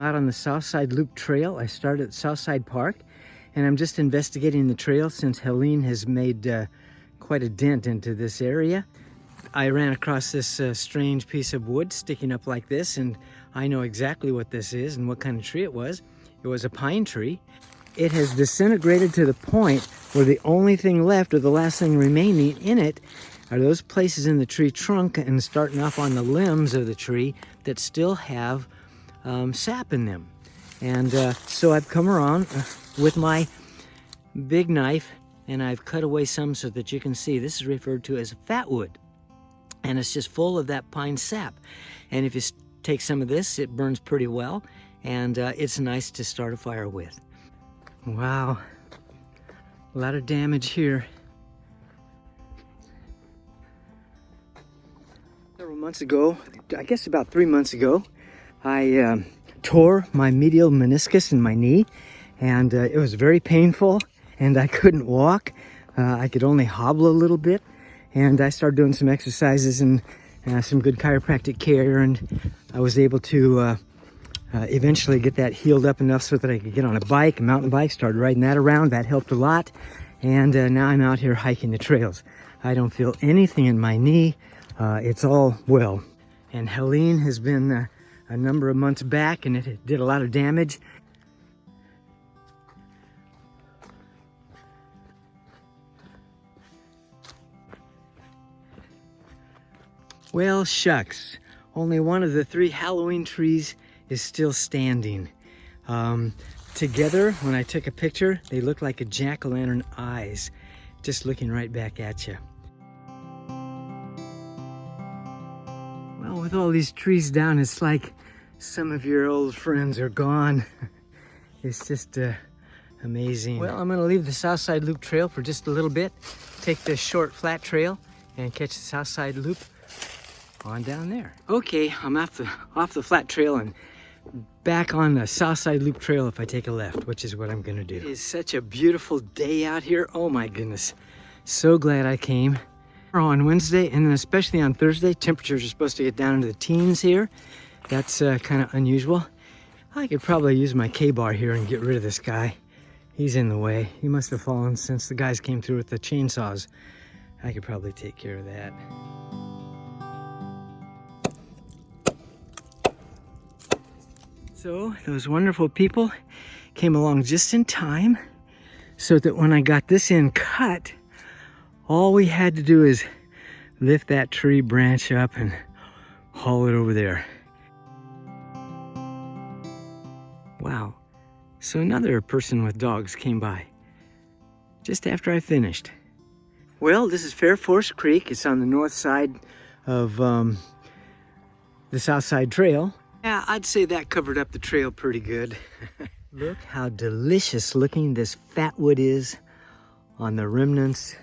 Out on the Southside Loop Trail. I started at Southside Park, and I'm just investigating the trail since Helene has made quite a dent into this area. I ran across this strange piece of wood sticking up like this, and I know exactly what this is and what kind of tree it was. It was a pine tree. It has disintegrated to the point where the only thing left, or the last thing remaining in it, are those places in the tree trunk and starting off on the limbs of the tree that still have sap in them. And so I've come around with my big knife and I've cut away some so that you can see this is referred to as fatwood, and it's just full of that pine sap. And if you take some of this, it burns pretty well, and it's nice to start a fire with. Wow, a lot of damage here. Several months ago, I guess about 3 months ago, I tore my medial meniscus in my knee, and it was very painful, and I couldn't walk. I could only hobble a little bit, and I started doing some exercises and some good chiropractic care, and I was able to eventually get that healed up enough so that I could get on a mountain bike, started riding that around. That helped a lot, and now I'm out here hiking the trails. I don't feel anything in my knee. It's all well. And Helene has been a number of months back, and it did a lot of damage. Well, shucks. Only one of the 3 Halloween trees is still standing. Together, when I took a picture, they look like a jack-o'-lantern eyes, just looking right back at you. Well, with all these trees down, it's like some of your old friends are gone. It's just amazing. Well, I'm gonna leave the Southside Loop Trail for just a little bit, take this short flat trail and catch the Southside Loop on down there. Okay, I'm off the flat trail and back on the Southside Loop Trail if I take a left, which is what I'm gonna do. It is such a beautiful day out here. Oh my goodness. So glad I came. On Wednesday, and then especially on Thursday, temperatures are supposed to get down into the teens here. That's kind of unusual. I could probably use my K-bar here and get rid of this guy. He's in the way. He must have fallen since the guys came through with the chainsaws. I could probably take care of that. So those wonderful people came along just in time so that when I got this end cut, all we had to do is lift that tree branch up and haul it over there. Wow. So another person with dogs came by just after I finished. Well, this is Fair Forest Creek. It's on the north side of the Southside Trail. Yeah, I'd say that covered up the trail pretty good. Look how delicious looking this fatwood is on the remnants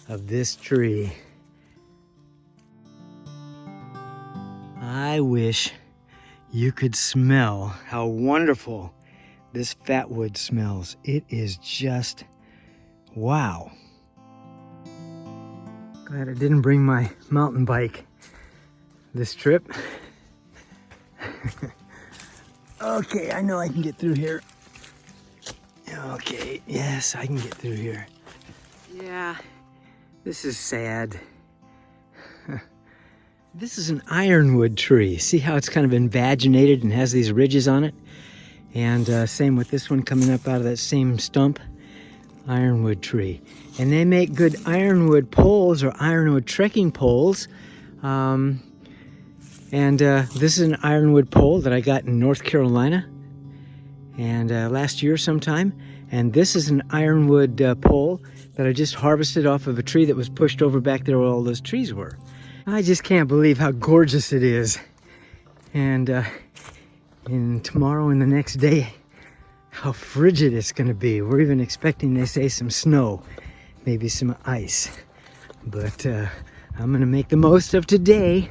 of this tree. I wish you could smell how wonderful this fatwood smells. It is just wow. Glad I didn't bring my mountain bike this trip. Okay, I know I can get through here. Okay, yes, I can get through here. Yeah, this is sad. This is an ironwood tree. See how it's kind of invaginated and has these ridges on it? And same with this one coming up out of that same stump. Ironwood tree. And they make good ironwood poles or ironwood trekking poles. This is an ironwood pole that I got in North Carolina and last year sometime. And this is an ironwood pole that I just harvested off of a tree that was pushed over back there where all those trees were. I just can't believe how gorgeous it is. And tomorrow and the next day, how frigid it's gonna be. We're even expecting, they say, some snow, maybe some ice. But I'm gonna make the most of today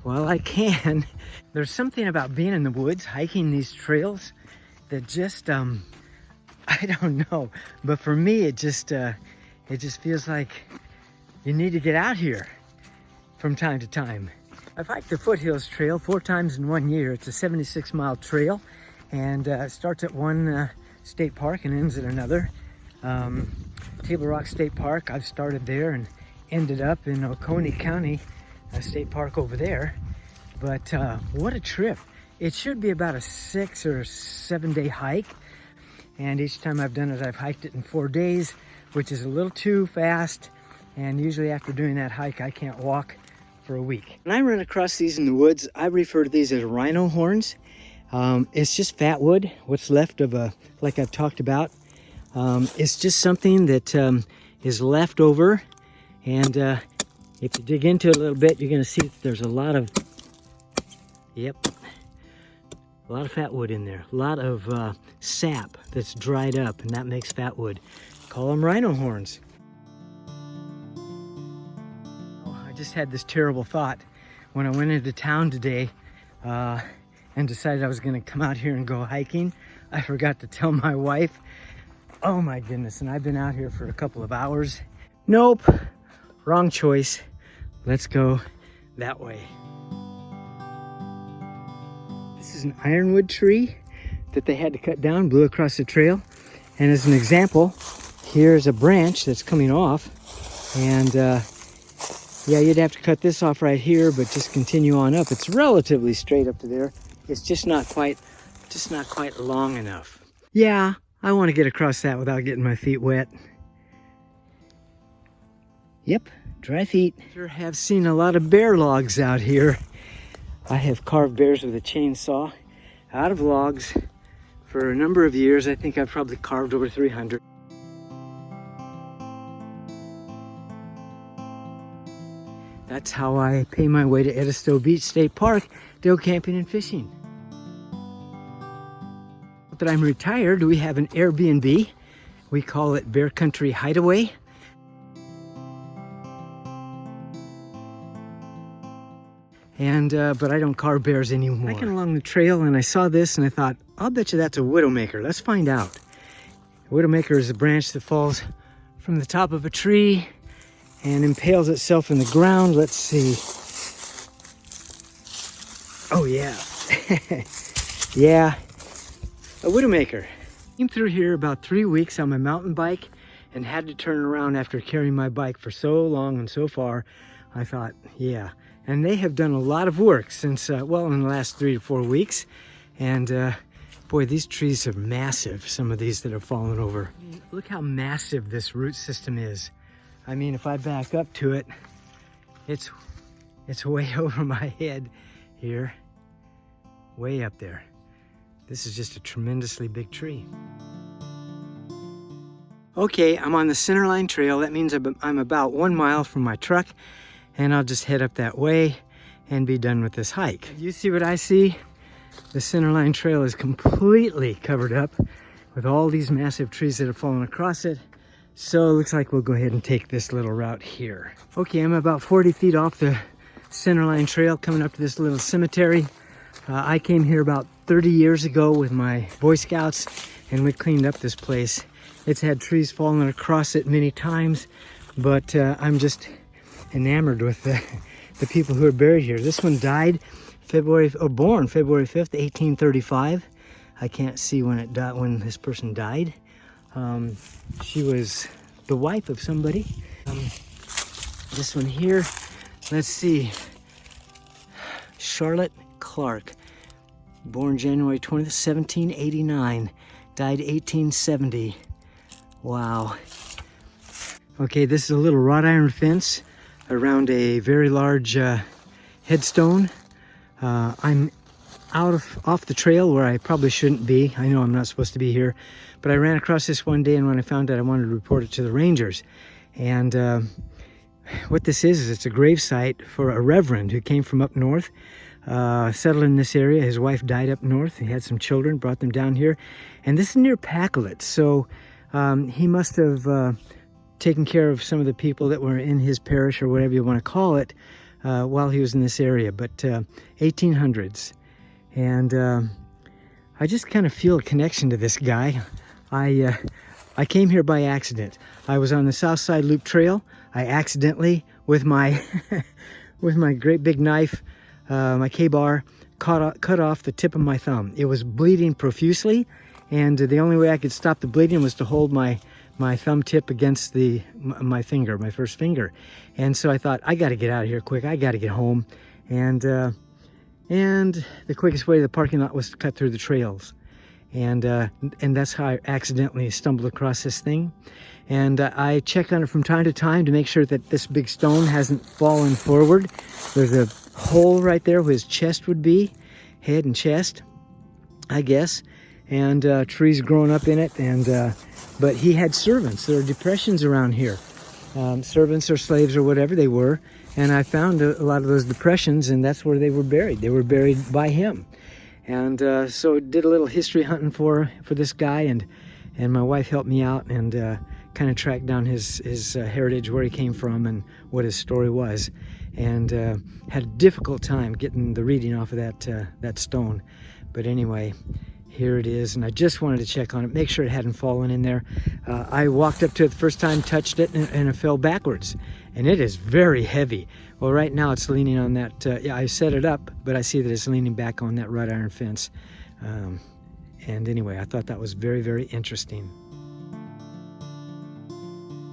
while I can. There's something about being in the woods, hiking these trails, that just, I don't know. But for me, it just feels like you need to get out here from time to time. I've hiked the Foothills Trail 4 times in 1 year. It's a 76-mile trail, and it starts at one state park and ends at another. Table Rock State Park, I've started there and ended up in Oconee County State Park over there. But what a trip. It should be about a 6 or 7 day hike. And each time I've done it, I've hiked it in 4 days, which is a little too fast. And usually after doing that hike, I can't walk for a week. When I run across these in the woods, I refer to these as rhino horns. It's just fat wood, what's left of like I've talked about. It's just something that is left over. And if you dig into it a little bit, you're gonna see that there's a lot of, a lot of fat wood in there. A lot of sap that's dried up, and that makes fat wood. Call them rhino horns. I just had this terrible thought when I went into town today and decided I was gonna come out here and go hiking. I forgot to tell my wife. Oh my goodness, and I've been out here for a couple of hours. Nope, wrong choice. Let's go that way. This is an ironwood tree that they had to cut down, blew across the trail. And as an example, here's a branch that's coming off. And yeah, you'd have to cut this off right here, but just continue on up. It's relatively straight up to there. It's just not quite long enough. Yeah, I want to get across that without getting my feet wet. Yep, dry feet. Sure have seen a lot of bear logs out here. I have carved bears with a chainsaw out of logs for a number of years. I think I've probably carved over 300. That's how I pay my way to Edisto Beach State Park to go camping and fishing. That I'm retired, we have an Airbnb. We call it Bear Country Hideaway. And but I don't carve bears anymore. Hiking along the trail, and I saw this and I thought, I'll bet you that's a widowmaker. Let's find out. A widowmaker is a branch that falls from the top of a tree and impales itself in the ground. Let's see. Oh yeah. Yeah, a widowmaker. Came through here about 3 weeks on my mountain bike and had to turn around after carrying my bike for so long and so far. I thought, yeah. And they have done a lot of work since, well, in the last 3 to 4 weeks. And boy, these trees are massive, some of these that have fallen over. Look how massive this root system is. I mean, if I back up to it, it's way over my head here, way up there. This is just a tremendously big tree. Okay, I'm on the Centerline Trail. That means I'm about 1 mile from my truck, and I'll just head up that way and be done with this hike. You see what I see? The Centerline Trail is completely covered up with all these massive trees that have fallen across it. So it looks like we'll go ahead and take this little route here. Okay, I'm about 40 feet off the Centerline Trail coming up to this little cemetery. I came here about 30 years ago with my Boy Scouts, and we cleaned up this place. It's had trees falling across it many times, but I'm just enamored with the people who are buried here. This one died born February 5th, 1835. I can't see when it died, when this person died. She was the wife of somebody. This one here, let's see, Charlotte Clark, born January 20th, 1789, died 1870. Wow. Okay, this is a little wrought iron fence around a very large headstone. I'm off the trail where I probably shouldn't be. I know I'm not supposed to be here, but I ran across this one day, and when I found it, I wanted to report it to the rangers. And what this is it's a grave site for a reverend who came from up north, settled in this area. His wife died up north. He had some children, brought them down here. And this is near Pacolet, so he must have taken care of some of the people that were in his parish, or whatever you want to call it, while he was in this area, but 1800s. And I just kind of feel a connection to this guy. I came here by accident. I was on the Southside Loop Trail. I accidentally, with my with my great big knife, my K-bar, cut off the tip of my thumb. It was bleeding profusely, and the only way I could stop the bleeding was to hold my thumb tip against my finger, my first finger. And so I thought, I got to get out of here quick. I got to get home. And the quickest way to the parking lot was to cut through the trails. And that's how I accidentally stumbled across this thing. And I check on it from time to time to make sure that this big stone hasn't fallen forward. There's a hole right there where his chest would be, head and chest, I guess. And trees growing up in it. And but he had servants. There are depressions around here. Servants or slaves or whatever they were. And I found a lot of those depressions, and that's where they were buried. They were buried by him. And so did a little history hunting for this guy, and my wife helped me out and kind of tracked down his heritage, where he came from and what his story was, and had a difficult time getting the reading off of that stone. But anyway, here it is, and I just wanted to check on it, make sure it hadn't fallen in there. I walked up to it the first time, touched it, and it fell backwards, and it is very heavy. Well, right now it's leaning on that, yeah, I set it up, but I see that it's leaning back on that wrought iron fence. And anyway, I thought that was very, very interesting.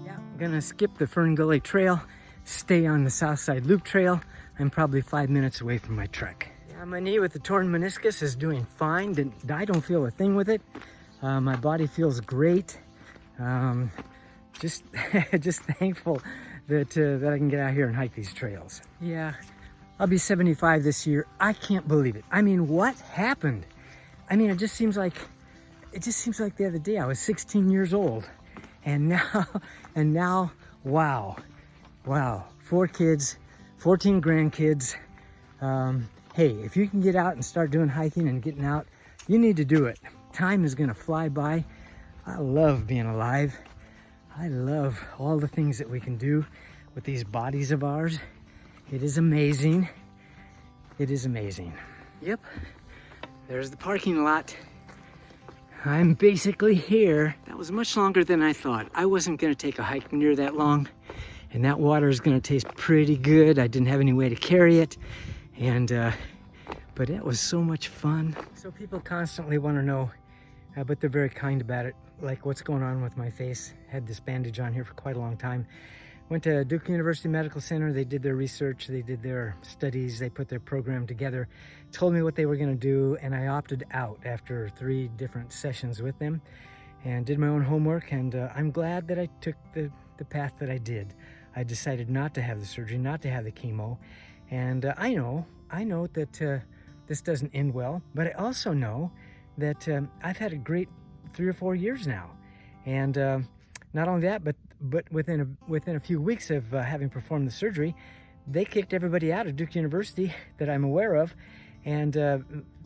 Yeah, I'm gonna skip the Fern Gully Trail, stay on the Southside Loop Trail. I'm probably 5 minutes away from my truck. Yeah, my knee with the torn meniscus is doing fine. I don't feel a thing with it. My body feels great. Just thankful that I can get out here and hike these trails. Yeah, I'll be 75 this year. I can't believe it. I mean, what happened? I mean, it just seems like the other day I was 16 years old, and now, wow, 4 kids, 14 grandkids. Hey, if you can get out and start doing hiking and getting out, you need to do it. Time is gonna fly by. I love being alive. I love all the things that we can do with these bodies of ours. It is amazing. It is amazing. Yep, there's the parking lot. I'm basically here. That was much longer than I thought. I wasn't gonna take a hike near that long, and that water is gonna taste pretty good. I didn't have any way to carry it, and but it was so much fun. So people constantly want to know, but they're very kind about it, like what's going on with my face. Had this bandage on here for quite a long time. Went to Duke University Medical Center. They did their research, they did their studies, they put their program together, told me what they were going to do, and I opted out after 3 different sessions with them and did my own homework. And I'm glad that I took the path that I did. I decided not to have the surgery, not to have the chemo. And I know that this doesn't end well, but I also know that I've had a great 3 or 4 years now. And not only that, but within a few weeks of having performed the surgery, they kicked everybody out of Duke University that I'm aware of, and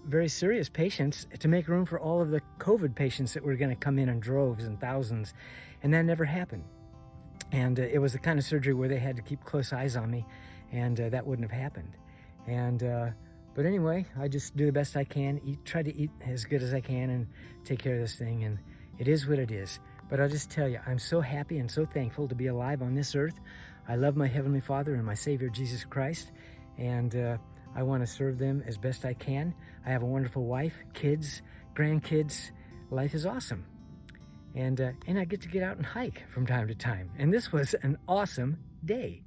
very serious patients, to make room for all of the COVID patients that were going to come in droves and thousands, and that never happened. And it was the kind of surgery where they had to keep close eyes on me, and that wouldn't have happened. And but anyway, I just do the best I can, try to eat as good as I can, and take care of this thing, and it is what it is. But I'll just tell you, I'm so happy and so thankful to be alive on this earth. I love my Heavenly Father and my Savior, Jesus Christ, and I want to serve them as best I can. I have a wonderful wife, kids, grandkids. Life is awesome. And I get to get out and hike from time to time. And this was an awesome day.